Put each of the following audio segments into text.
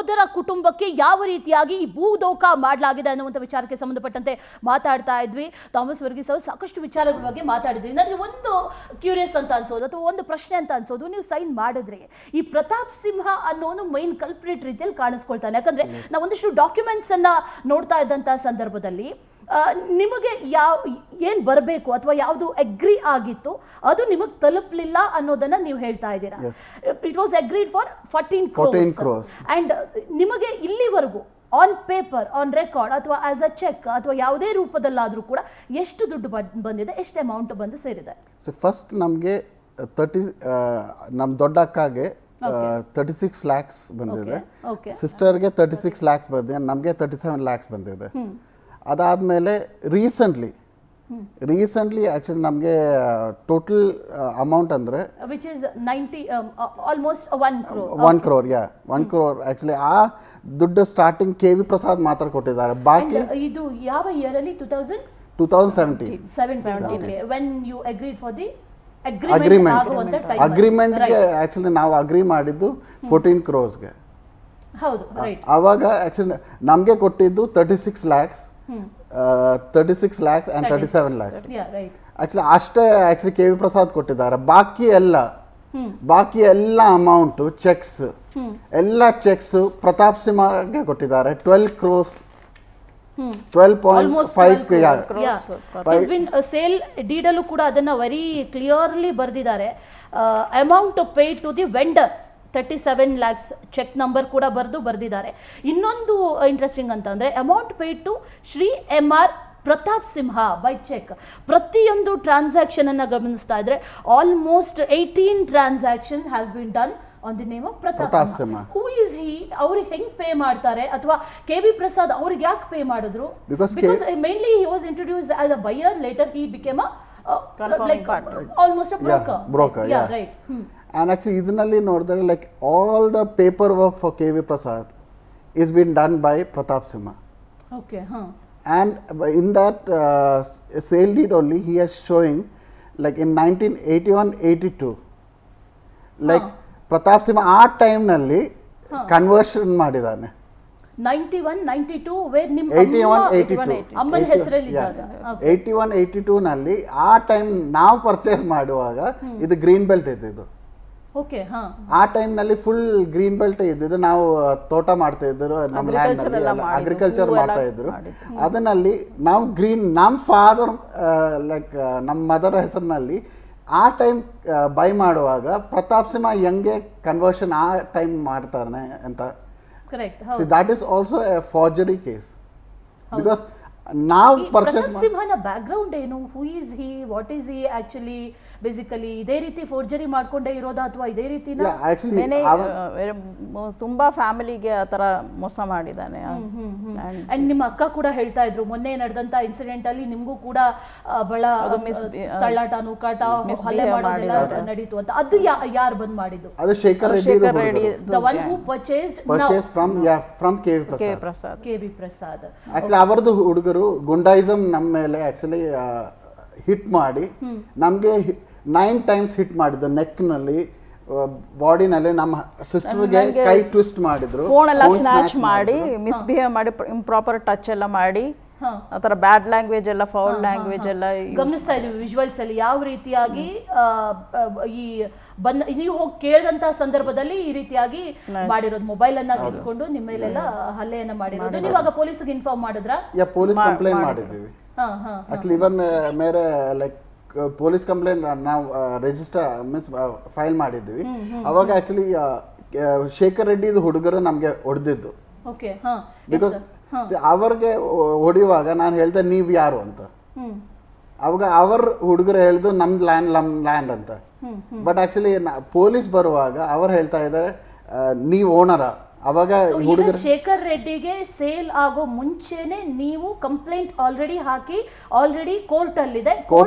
ಯೋಧರ ಕುಟುಂಬಕ್ಕೆ ಯಾವ ರೀತಿಯಾಗಿ ಈ ಭೂದೋಖ ಮಾಡಲಾಗಿದೆ ಅನ್ನುವಂಥ ವಿಚಾರಕ್ಕೆ ಸಂಬಂಧಪಟ್ಟಂತೆ ಮಾತಾಡ್ತಾ ಇದ್ವಿ. ಥಾಮಸ್ ವರ್ಗೀಸ್ ಅವರು ಸಾಕಷ್ಟು ವಿಚಾರಗಳ ಬಗ್ಗೆ ಮಾತಾಡಿದ್ರಿ. ನನಗೆ ಒಂದು ಕ್ಯೂರಿಯಸ್ ಅಂತ ಅನ್ಸೋದು ಅಥವಾ ಒಂದು ಪ್ರಶ್ನೆ ಅಂತ ಅನ್ಸೋದು, ನೀವು ಸೈನ್ ಮಾಡಿದ್ರೆ ಈ ಪ್ರತಾಪ್ ಸಿಂಹ ಅನ್ನೋನು ಮೈನ್ ಕಲ್ಪ್ರಿಟ್ ರೀತಿಯಲ್ಲಿ ಕಾಣಿಸ್ಕೊಳ್ತಾನೆ. ಯಾಕಂದ್ರೆ ನಾವು ಒಂದಿಷ್ಟು ಡಾಕ್ಯುಮೆಂಟ್ಸ್ ಅನ್ನ ನೋಡ್ತಾ ಇದ್ದಂತಹ ಸಂದರ್ಭದಲ್ಲಿ ನಿಮಗೆ ಏನ್ ಬರಬೇಕು ಅಥವಾ ಯಾವುದು ಅಗ್ರಿ ಆಗಿತ್ತು ಅದು ನಿಮಗೆ ತಲುಪಲಿಲ್ಲ ಅನ್ನೋದನ್ನ ನೀವು ಹೇಳ್ತಾ ಇದ್ದೀರಾ. It was agreed for 14 crores and ನಿಮಗೆ ಇಲ್ಲಿವರೆಗೂ ಆನ್ ಪೇಪರ್, ಆನ್ ರೆಕಾರ್ಡ್ ಅಥವಾ ಆಸ್ ಅ ಚೆಕ್ ಅಥವಾ ಯಾವುದೇ ರೂಪದಲ್ಲಾದ್ರೂ ಕೂಡ ಎಷ್ಟು ದುಡ್ಡು ಬಂದಿದೆ, ಎಷ್ಟು ಅಮೌಂಟ್ ಬಂದು ಸೇರಿದೆ? ಸೊ ಫಸ್ಟ್ ನಮಗೆ ನಮ್ಮ ದೊಡ್ಡ ಅಕ್ಕಗೆ 36 lakhs ಬಂದಿದೆ, ಸಿಸ್ಟರ್ಗೆ 36 lakhs ಬಂದಿದೆ, ನಮಗೆ 37 lakhs ಬಂದಿದೆ. ಅದಾದಮೇಲೆ ರೀಸೆಂಟ್ಲಿ ಆ್ಯಕ್ಚುಲಿ ನಮಗೆ ಟೋಟಲ್ ಅಮೌಂಟ್ ಅಂದರೆ which is 90 almost 1 crore. 1 crore actually ಆ ದುಡ್ಡು ಸ್ಟಾರ್ಟಿಂಗ್ KV ಪ್ರಸಾದ್ ಮಾತ್ರ ಕೊಟ್ಟಿದ್ದಾರೆ. ಬಾಕಿ ಇದು ಯಾವ ಇಯರ್ ಅಲ್ಲಿ? 2017 when you agreed for the ಅಗ್ರಿಮೆಂಟ್ಗೆ ಆ್ಯಕ್ಚುಲಿ ನಾವು ಅಗ್ರಿ ಮಾಡಿದ್ದು 14 crores. ಹೌದು, ರೈಟ್. ಆವಾಗ ಆ್ಯಕ್ಚುಲಿ ನಮಗೆ ಕೊಟ್ಟಿದ್ದು 36 lakhs and 37 lakhs. ಆ್ಯಕ್ಚುಲಿ ಅಷ್ಟೇ ಆ್ಯಕ್ಚುಲಿ KV ಪ್ರಸಾದ್ ಕೊಟ್ಟಿದ್ದಾರೆ. ಬಾಕಿ ಎಲ್ಲ ಅಮೌಂಟು ಚೆಕ್ಸ್ ಎಲ್ಲ ಚೆಕ್ಸ್ ಪ್ರತಾಪ್ ಸಿಂಹಗೆ ಕೊಟ್ಟಿದ್ದಾರೆ. 12 crores 12.5 ಸೇಲ್ ಡೀಡಲ್ಲೂ ಕೂಡ ಅದನ್ನ ವೆರಿ ಕ್ಲಿಯರ್ಲಿ ಬರೆದಿದ್ದಾರೆ. Amount pay to the vendor 37 lakhs cheque number ಕೂಡ ಬರೆದಿದ್ದಾರೆ. ಇನ್ನೊಂದು ಇಂಟ್ರೆಸ್ಟಿಂಗ್ ಅಂತಂದ್ರೆ amount pay to Shri MR Pratap Simha by cheque. ಪ್ರತಿಯೊಂದು ಟ್ರಾನ್ಸಾಕ್ಷನ್ ಅನ್ನ ಗಮನಿಸ್ತಾ ಇದ್ರೆ almost 18 transaction has been done on the name of Pratap Simha. Who is he? ಅವ್ರಿಗೆ ಹೆಂಗ್ ಪೇ ಮಾಡ್ತಾರೆ ಅಥವಾ KV ಪ್ರಸಾದ್ ಅವ್ರಿಗೆ ಯಾಕೆ ಪೇ ಮಾಡಿದ್ರು? Because mainly he was introduced as a buyer, litre he became almost a broker. Right. And actually ಇದರಲ್ಲಿ ನೋಡಿದ್ರೆ like all the paperwork for KV Prasad is been done by Pratap Simha. Okay, and in that sale deed only he is showing like in 1981-82 like Pratap Simha ಆ time ನಲ್ಲಿ conversion ಮಾಡಿದಾನೆ. 91-92 where ನಿಮ್ಮ 81-82 ಅಮ್ಮನ ಹೆಸರಲ್ಲಿ ಇದ್ದಾಗ 81-82 ನಲ್ಲಿ ಆ time ನಾವು ಪರ್ಚೇಸ್ ಮಾಡುವಾಗ ಇದು ಗ್ರೀನ್ ಬೆಲ್ಟ್ ಇದ್ದಿದ್ದು. ಓಕೆ. ಆ ಟೈಮ್ ನಲ್ಲಿ ಫುಲ್ ಗ್ರೀನ್ ಬೆಲ್ಟ್ ಇದ್ದಿದ್ದು. ನಾವು ತೋಟ ಮಾಡ್ತಾ ಇದ್ರು, ನಮ್ಮ ಲ್ಯಾಂಡ್ ನಲ್ಲಿ ಅಗ್ರಿಕಲ್ಚರ್ ಮಾಡ್ತಾ ಇದ್ರು. ಅದರಲ್ಲಿ ನಾವು ನಮ್ಮ ಫಾದರ್ ಲೈಕ್ ನಮ್ಮ ಮದರ್ ಹೆಸರಿನಲ್ಲಿ ಆ ಟೈಮ್ ಬೈ ಮಾಡುವಾಗ ಪ್ರತಾಪ್ ಸಿಂಹ ಹೆಂಗೆ ಕನ್ವರ್ಷನ್ ಆ ಟೈಮ್ ಮಾಡ್ತಾನೆ ಅಂತ. That is also a forgery case. Because ನಾವು ಪರ್ಚೇಸ್ ಸಿಂಹನ ಬ್ಯಾಕ್ ಗ್ರೌಂಡ್ ಏನು? Who is he? What is he actually? Basically ಇದೇ ರೀತಿ ಫೋರ್ಜರಿ ಮಾಡ್ಕೊಂಡೇ ಇರೋದಾ ಅಥವಾ ಇದೇ ರೀತಿ ತುಂಬಾ ಫ್ಯಾಮಿಲಿಗೆ ಆ ತರ ಮೋಸ ಮಾಡಿದ್ದಾನೆ. ಅಂಡ್ ನಿಮ್ಮ ಅಕ್ಕ ಕೂಡ ಹೇಳ್ತಾ ಇದ್ರು ಮೊನ್ನೆ ನಡೆದಂತ ಇನ್ಸಿಡೆಂಟ್ ಅಲ್ಲಿ ನಿಮ್ಗೂ ಕೂಡ ಬಹಳ ತಳ್ಳಾಟ, ನೂಕಾಟ, ಹಲ್ಲೆ ಮಾಡೋದೆಲ್ಲ ನಡೀತು ಅಂತ. ಅದು ಯಾರು ಬಂದ್ ಮಾಡಿದ್ದು? ಅದು Shekhar Reddy, the one who purchased from KV Prasad. Actually ಅವರದು ಹುಡುಗರು ಗುಂಡಾಯಿಸಮ್ ನಮ್ಮ ಮೇಲೆ ಆಕ್ಚುಲಿ ಹಿಟ್ ಮಾಡಿ ನಮಗೆ 9 times ಹಿಟ್ ಮಾಡಿದ್ರು. ನೆಕ್ನಲ್ಲಿ, ಬಾಡಿನಲ್ಲಿ. ನಮ್ಮ ಸಿಸ್ಟರ್ಗೆ ಕೈ ಟ್ವಿಸ್ಟ್ ಮಾಡಿದ್ರು, ಫೋನ್ ಎಲ್ಲ ಸ್ನ್ಯಾಚ್ ಮಾಡಿ, ಮಿಸ್ಬಿಹೇವ್ ಮಾಡಿ, ಇಂಪ್ರಾಪರ್ ಟಚ್ ಎಲ್ಲ ಮಾಡಿ, ಆ ಥರ ಬ್ಯಾಡ್ ಲ್ಯಾಂಗ್ವೇಜ್ ಎಲ್ಲ, ಫೌಲ್ ಲ್ಯಾಂಗ್ವೇಜ್ ಎಲ್ಲ ಗಮನಿಸ್ತಾ ಇದೀವಿ ವಿಜುವಲ್ಸ್ ಅಲ್ಲಿ. ಯಾವ ರೀತಿಯಾಗಿ ಈ ನೀವು ಹೋಗಿ ಕೇಳಿದಂತ ಸಂದರ್ಭದಲ್ಲಿ ಈ ರೀತಿಯಾಗಿ ಮಾಡಿರೋದು, ಮೊಬೈಲ್ ಅನ್ನ ಕಿತ್ಕೊಂಡು ನಿಮ್ಮ ಮೇಲೆಲ್ಲ ಹಲ್ಲೆಯನ್ನ ಮಾಡಿರೋದು. ನೀವಾಗ ಪೊಲೀಸ್ಗೆ ಇನ್ಫಾರ್ಮ್ ಮಾಡಿದ್ರ? ಪೊಲೀಸ್ ಕಂಪ್ಲೇಂಟ್ ಮಾಡಿದ್ದೀವಿ. ಆಕ್ಚುಲಿ ಇವನ್ ಮೇರೆ ಲೈಕ್ ಪೊಲೀಸ್ ಕಂಪ್ಲೇಂಟ್ ನಾವು ರಿಜಿಸ್ಟರ್ ಮೀನ್ಸ್ ಫೈಲ್ ಮಾಡಿದ್ವಿ. ಅವಾಗ ಆಕ್ಚುಲಿ ಶೇಖರ್ ರೆಡ್ಡಿ ಹುಡುಗರು ನಮ್ಗೆ ಹೊಡೆದಿದ್ದು. ಬಿಕಾಸ್ ಅವ್ರಿಗೆ ಹೊಡೆಯುವಾಗ ನಾನು ಹೇಳ್ದೆ ನೀವ್ ಯಾರು ಅಂತ. ಅವಾಗ ಅವ್ರ ಹುಡುಗರು ಹೇಳ್ದು ನಮ್ ಲ್ಯಾಂಡ್ ಅಂತ. ಬಟ್ ಆಕ್ಚುಲಿ ಪೊಲೀಸ್ ಬರುವಾಗ ಅವ್ರು ಹೇಳ್ತಾ ಇದ್ದಾರೆ ನೀವ್ ಓನರ. ಅವಾಗ ಶೇಖರ್ ರೆಡ್ಡಿಗೆ ಸೇಲ್ ಆಗೋ ಮುಂಚೆನೆ ನೀವು ಕಂಪ್ಲೇಂಟ್ ಆಲ್ರೆಡಿ ಹಾಕಿ ಆಲ್ರೆಡಿ ಕೋರ್ಟ್ ಅಲ್ಲಿದೆ,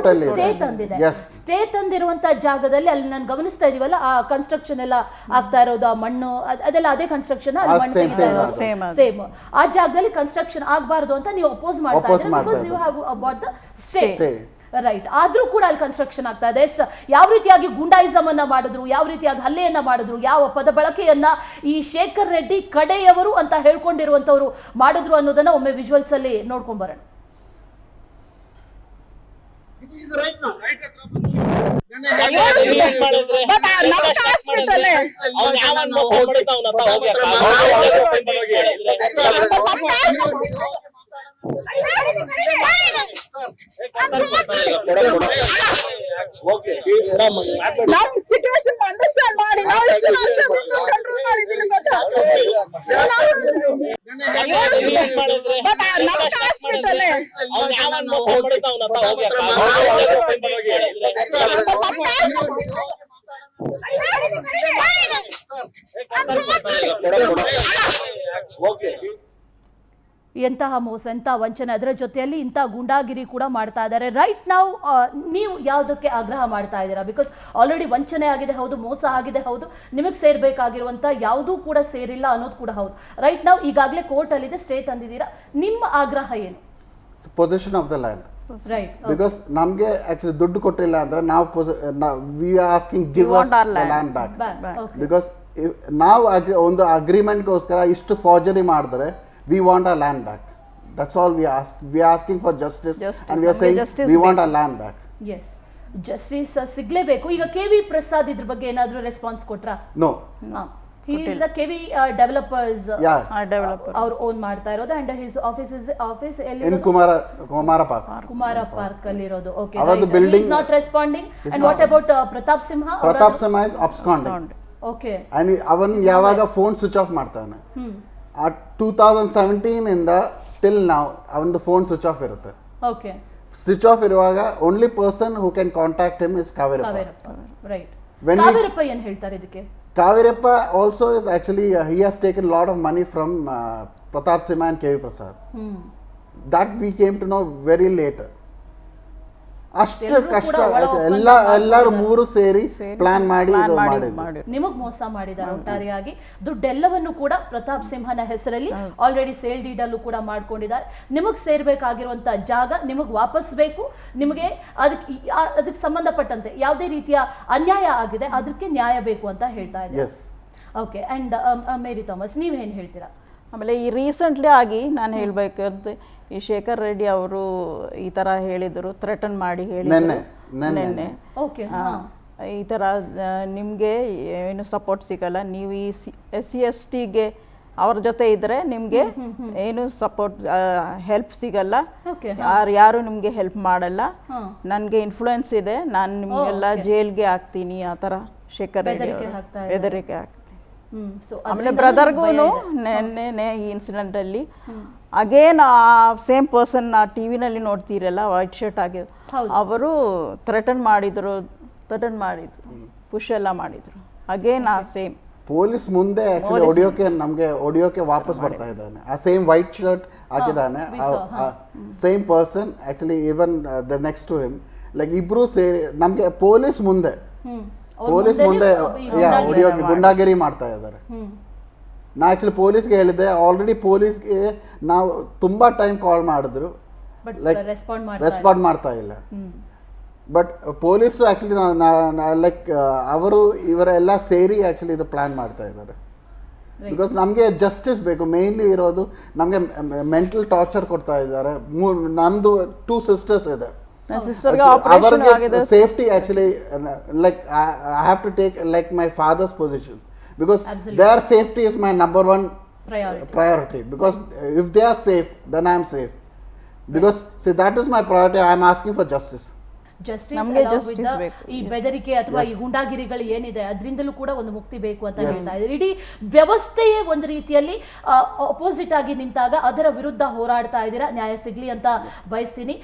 ಸ್ಟೇ ತಂದಿದೆ. ಸ್ಟೇ ತಂದಿರುವಂತ ಜಾಗದಲ್ಲಿ ಅಲ್ಲಿ ನಾನು ಗಮನಿಸ್ತಾ ಇದೀವಲ್ಲ, ಆ ಕನ್ಸ್ಟ್ರಕ್ಷನ್ ಎಲ್ಲ ಆಗ್ತಾ ಇರೋದು, ಆ ಮಣ್ಣು ಅದೆಲ್ಲ ಅದೇ ಕನ್ಸ್ಟ್ರಕ್ಷನ್ ಸೇಮ್ ಆ ಜಾಗದಲ್ಲಿ ಕನ್ಸ್ಟ್ರಕ್ಷನ್ ಆಗಬಾರ್ದು ಅಂತ ನೀವು ಅಪೋಸ್ ಮಾಡ್ತಾ ಇದ್ದೀರಾ. Because you have about the stay. Right, ಆದ್ರೂ ಕೂಡ ಅಲ್ಲಿ ಕನ್ಸ್ಟ್ರಕ್ಷನ್ ಆಗ್ತಾ ಇದೆ. ಯಾವ ರೀತಿಯಾಗಿ ಗುಂಡಾಯಿಸಮ್ ಅನ್ನ ಮಾಡಿದ್ರು, ಯಾವ ರೀತಿಯಾಗಿ ಹಲ್ಲೆಯನ್ನ ಮಾಡಿದ್ರು, ಯಾವ ಪದ ಬಳಕೆಯನ್ನ ಈ ಶೇಖರ್ ರೆಡ್ಡಿ ಕಡೆಯವರು ಅಂತ ಹೇಳ್ಕೊಂಡಿರುವಂತವ್ರು ಮಾಡಿದ್ರು ಅನ್ನೋದನ್ನ ಒಮ್ಮೆ ವಿಜುವಲ್ಸ್ ಅಲ್ಲಿ ನೋಡ್ಕೊಂಡ್ ಬರೋಣ. ನಾವು ಸಿಚುವೇಶನ್ ಅಂಡರ್ಸ್ಟ್ಯಾಂಡ್ ಮಾಡಿ ನಾವು ಎಷ್ಟು ವರ್ಷ ಕಂಟ್ರೋಲ್ ಮಾಡಿದೀನಿ ಗೊತ್ತಾ? ಬಟ್ ನಮ್ಮ ಹಾಸ್ಪಿಟಲ್ ಎಂತಹ ಮೋಸ, ಎಂಥ ವಂಚನೆ, ಅದರ ಜೊತೆಯಲ್ಲಿ ಇಂಥ ಗುಂಡಾಗಿರಿ ಕೂಡ ಮಾಡ್ತಾ ಇದ್ದಾರೆ. ರೈಟ್ ನಾವು ನೀವು ಯಾವುದಕ್ಕೆ ಆಗ್ರಹ ಮಾಡ್ತಾ ಇದ್ದೀರಾ? ಬಿಕಾಸ್ ಆಲ್ರೆಡಿ ವಂಚನೆ ಆಗಿದೆ ಹೌದು, ಮೋಸ ಆಗಿದೆ ಹೌದು, ನಿಮಗೆ ಸೇರ್ಬೇಕಾಗಿರುವಂಥ ಯಾವುದೂ ಕೂಡ ಸೇರಿಲ್ಲ ಅನ್ನೋದು ಕೂಡ ಹೌದು. ರೈಟ್ ನಾವು ಈಗಾಗಲೇ ಕೋರ್ಟಲ್ಲಿದೆ, ಸ್ಟೇ ತಂದಿದ್ದೀರಾ, ನಿಮ್ಮ ಆಗ್ರಹ ಏನು? Position of the land. Right, because ನಮಗೆ ಆಕ್ಚುಲಿ ದುಡ್ಡು ಕೊಟ್ಟಿಲ್ಲ ಅಂದ್ರೆ ನಾವು we are asking give us the land back. Because ನಾವು ಒಂದು ಅಗ್ರಿಮೆಂಟ್ಗೋಸ್ಕರ ಇಷ್ಟು ಫಾರ್ಜರಿ ಮಾಡಿದ್ರೆ we want our land back. That's all we ask. We are asking for justice and we are saying we want our land back. Yes, justice ಸಿಗ್ಲೇಬೇಕು. ಈಗ KV Prasad ಇದ್ರ ಬಗ್ಗೆ ಏನಾದರೂ response ಕೊಟ್ರಾ? No. He is the KV developers. Developer ಅವ್ರು own ಮಾಡ್ತಾ ಇರೋದು and his office ಎಲ್ಲಿ In Kumara Park. Kumara park ಅಲ್ಲಿ ಇರೋದು. Okay, ಅವರದ್ದು right. building He is not responding. And what about Pratap Simha? Pratap Simha is absconding. Okay. And ಅವನ್ ಯಾವಾಗ phone switch off ಮಾಡ್ತಾನೆ. ಆ 2017 ಇಂದ ಟಿಲ್ ನಾವು ಅವನದು ಫೋನ್ ಸ್ವಿಚ್ ಆಫ್ ಇರುತ್ತೆ. Okay. ಸ್ವಿಚ್ ಆಫ್ ಇರುವಾಗ only person who can contact him is Kaverappa. Right. When Kaverappa ಏನು ಹೇಳ್ತಾರೆ ಇದಕ್ಕೆ? Kaverappa also is actually he has taken lot of money from Pratap Simha and KV Prasad. That we came to know very later. ಅಷ್ಟು ಕಷ್ಟ ಎಲ್ಲರೂ ಮೂರು ಸೇರಿ plan ಮಾಡಿ ನಿಮಗ್ ಮೋಸ ಮಾಡಿದ್ದಾರೆ ಒಟ್ಟಾರೆಯಾಗಿ. ದುಡ್ಡೆಲ್ಲವನ್ನು ಕೂಡ ಪ್ರತಾಪ್ ಸಿಂಹನ ಹೆಸರಲ್ಲಿ ಆಲ್ರೆಡಿ ಸೇಲ್ ಡೀಡ್ ಅಲ್ಲೂ ಕೂಡ ಮಾಡ್ಕೊಂಡಿದ್ದಾರೆ. ನಿಮಗ್ ಸೇರ್ಬೇಕಾಗಿರುವಂತ ಜಾಗ ನಿಮಗ್ ವಾಪಸ್ ಬೇಕು. ನಿಮಗೆ ಅದಕ್ಕೆ ಸಂಬಂಧಪಟ್ಟಂತೆ ಯಾವುದೇ ರೀತಿಯ ಅನ್ಯಾಯ ಆಗಿದೆ ಅದಕ್ಕೆ ನ್ಯಾಯ ಬೇಕು ಅಂತ ಹೇಳ್ತಾ ಇದ್ದಾರೆ. ಓಕೆ, ಅಂಡ್ ಮೇರಿ ಥಾಮಸ್ ನೀವೇನು ಹೇಳ್ತೀರಾ? ಆಮೇಲೆ ಈ ರೀಸೆಂಟ್ಲಿ ಆಗಿ ನಾನು ಹೇಳಬೇಕಂತ ಈ ಶೇಖರ್ ರೆಡ್ಡಿ ಅವರು ಈ ಥರ ಹೇಳಿದರು, ಥ್ರೆಟನ್ ಮಾಡಿ ಹೇಳಿದರು ನೆನ್ನೆ. ಓಕೆ, ಈ ಥರ ನಿಮಗೆ ಏನು ಸಪೋರ್ಟ್ ಸಿಗಲ್ಲ, ನೀವು ಈ SC/ST ಅವ್ರ ಜೊತೆ ಇದ್ದರೆ ನಿಮಗೆ ಏನು ಸಪೋರ್ಟ್ ಹೆಲ್ಪ್ ಸಿಗಲ್ಲ, ಯಾರು ನಿಮಗೆ ಹೆಲ್ಪ್ ಮಾಡಲ್ಲ, ನನಗೆ ಇನ್ಫ್ಲೂಯೆನ್ಸ್ ಇದೆ, ನಾನು ನಿಮಗೆಲ್ಲ ಜೈಲ್ಗೆ ಹಾಕ್ತೀನಿ, ಆ ಥರ ಶೇಖರ್ ರೆಡ್ಡಿ ಬೆದರಿಕೆ ಹಾಕ್ತೀನಿ. ಆಮೇಲೆ ಬ್ರದರ್ಗೂ ನೆನ್ನೆ ಈ ಇನ್ಸಿಡೆಂಟಲ್ಲಿ ಅಗೇನ್ ಆ ಸೇಮ್ ಪರ್ಸನ್ ಟಿವಿನಲ್ಲಿ ನೋಡ್ತೀರಲ್ಲ ವೈಟ್ ಶರ್ಟ್ ಆಗಿ ಅವರು ಥ್ರೆಟನ್ ಮಾಡಿದ್ರು, ಪುಷ್ ಎಲ್ಲ ಮಾಡಿದ್ರು. ಅಗೇನ್ ಆ ಸೇಮ್ ಪೊಲೀಸ್ ಮುಂದೆ ಆಕ್ಚುಲಿ ಹೊಡಿಯೋಕೆ ವಾಪಸ್ ಬರ್ತಾ ಇದ್ದಾನೆ. ಆ ಸೇಮ್ ವೈಟ್ ಶರ್ಟ್ ಹಾಕಿದ್ದಾನೆ, same person actually even the next to him, like ಇಬ್ರು ಸೇರಿ ನಮ್ಗೆ ಪೊಲೀಸ್ ಮುಂದೆ ಹೊಡಿಯೋಕೆ ಗುಂಡಾಗಿರಿ ಮಾಡ್ತಾ ಇದ್ದಾರೆ. ನಾ ಆಕ್ಚುಲಿ ಪೊಲೀಸ್ಗೆ ಹೇಳಿದ್ದೆ, ಆಲ್ರೆಡಿ ಪೊಲೀಸ್ಗೆ ನಾವು ತುಂಬಾ ಟೈಮ್ ಕಾಲ್ ಮಾಡಿದ್ರು, ಲೈಕ್ ರೆಸ್ಪಾಂಡ್ ಮಾಡ್ತಾ ಇಲ್ಲ. ಬಟ್ ಪೊಲೀಸು ಆಕ್ಚುಲಿ ಲೈಕ್ ಅವರು ಇವರೆಲ್ಲ ಸೇರಿ ಆಕ್ಚುಲಿ ಇದು ಪ್ಲಾನ್ ಮಾಡ್ತಾ ಇದ್ದಾರೆ. ಬಿಕಾಸ್ ನಮಗೆ ಜಸ್ಟಿಸ್ ಬೇಕು. ಮೇನ್ಲಿ ಇರೋದು ನಮಗೆ ಮೆಂಟಲ್ ಟಾರ್ಚರ್ ಕೊಡ್ತಾ ಇದ್ದಾರೆ. ನಮ್ದು 2 ಸಿಸ್ಟರ್ಸ್ ಇದೆ, ಅವರಿಗೆ safety actually like I have to take like my father's position because their safety is my number one priority. Because if they are safe, then I am safe. Because see, that is my priority. I am asking for justice. ಈ ಬೆದರಿಕೆ ಅಥವಾ ಈ ಗುಂಡಾಗಿರಿಗಳು ಏನಿದೆ ಅದರಿಂದಲೂ ಕೂಡ ಒಂದು ಮುಕ್ತಿ ಬೇಕು ಅಂತ ಹೇಳ್ತಾ ಇದ್ದಾರೆ. ಇಡೀ ವ್ಯವಸ್ಥೆಯೇ ಒಂದು ರೀತಿಯಲ್ಲಿ ಅಪೋಸಿಟ್ ಆಗಿ ನಿಂತಾಗ ಅದರ ವಿರುದ್ಧ ಹೋರಾಡ್ತಾ ಇದ್ದೀರಾ. ನ್ಯಾಯ ಸಿಗ್ಲಿ ಅಂತ ಬಯಸ್ತೀನಿ.